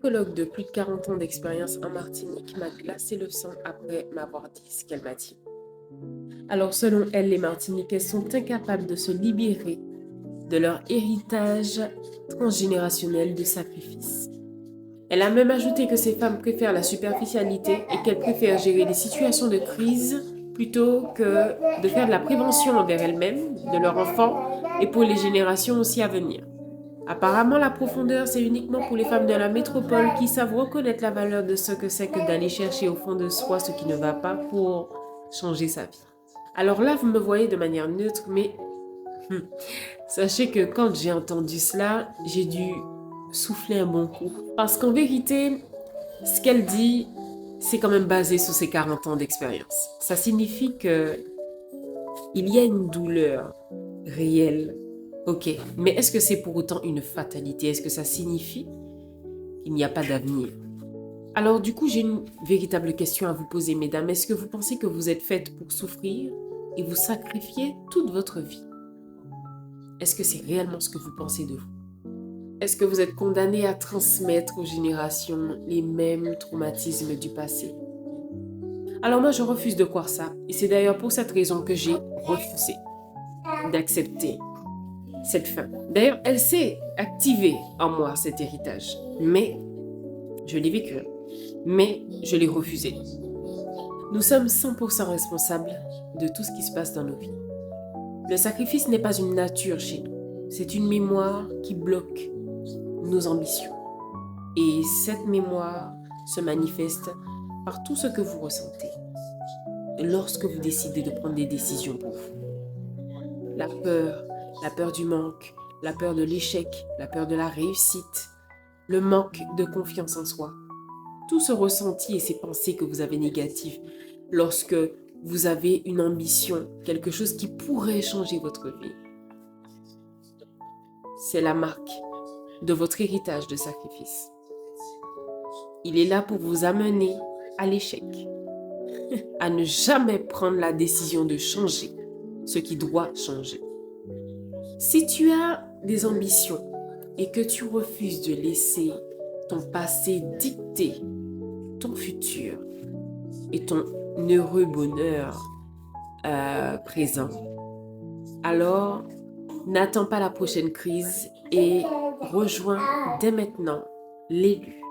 psychologue de plus de 40 ans d'expérience en Martinique m'a glacé le sang après m'avoir dit ce qu'elle m'a dit. Alors selon elle, les Martiniquais sont incapables de se libérer de leur héritage transgénérationnel de sacrifice. Elle a même ajouté que ces femmes préfèrent la superficialité et qu'elles préfèrent gérer les situations de crise plutôt que de faire de la prévention envers elles-mêmes, de leurs enfants et pour les générations aussi à venir. Apparemment, la profondeur, c'est uniquement pour les femmes de la métropole qui savent reconnaître la valeur de ce que c'est que d'aller chercher au fond de soi ce qui ne va pas pour changer sa vie. Alors là, vous me voyez de manière neutre, mais sachez que quand j'ai entendu cela, j'ai dû souffler un bon coup. Parce qu'en vérité, ce qu'elle dit, c'est quand même basé sur ses 40 ans d'expérience. Ça signifie que il y a une douleur réelle. Ok, mais est-ce que c'est pour autant une fatalité? Est-ce que ça signifie qu'il n'y a pas d'avenir? Alors du coup, j'ai une véritable question à vous poser, mesdames. Est-ce que vous pensez que vous êtes faites pour souffrir et vous sacrifier toute votre vie? Est-ce que c'est réellement ce que vous pensez de vous? Est-ce que vous êtes condamné à transmettre aux générations les mêmes traumatismes du passé? Alors moi, je refuse de croire ça. Et c'est d'ailleurs pour cette raison que j'ai refusé d'accepter cette fin. D'ailleurs, elle s'est activée en moi, cet héritage. Mais je l'ai vécu. Mais je l'ai refusé. Nous sommes 100% responsables de tout ce qui se passe dans nos vies. Le sacrifice n'est pas une nature chez nous. C'est une mémoire qui bloque nos ambitions. Et cette mémoire se manifeste par tout ce que vous ressentez lorsque vous décidez de prendre des décisions pour vous. La peur du manque, la peur de l'échec, la peur de la réussite, le manque de confiance en soi. Tout ce ressenti et ces pensées que vous avez négatives lorsque vous avez une ambition, quelque chose qui pourrait changer votre vie. C'est la marque de votre héritage de sacrifice. Il est là pour vous amener à l'échec, à ne jamais prendre la décision de changer ce qui doit changer. Si tu as des ambitions et que tu refuses de laisser ton passé dicter ton futur et ton heureux bonheur présent, alors n'attends pas la prochaine crise et rejoins dès maintenant l'élu.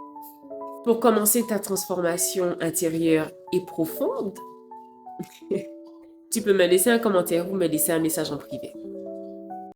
Pour commencer ta transformation intérieure et profonde, tu peux me laisser un commentaire ou me laisser un message en privé.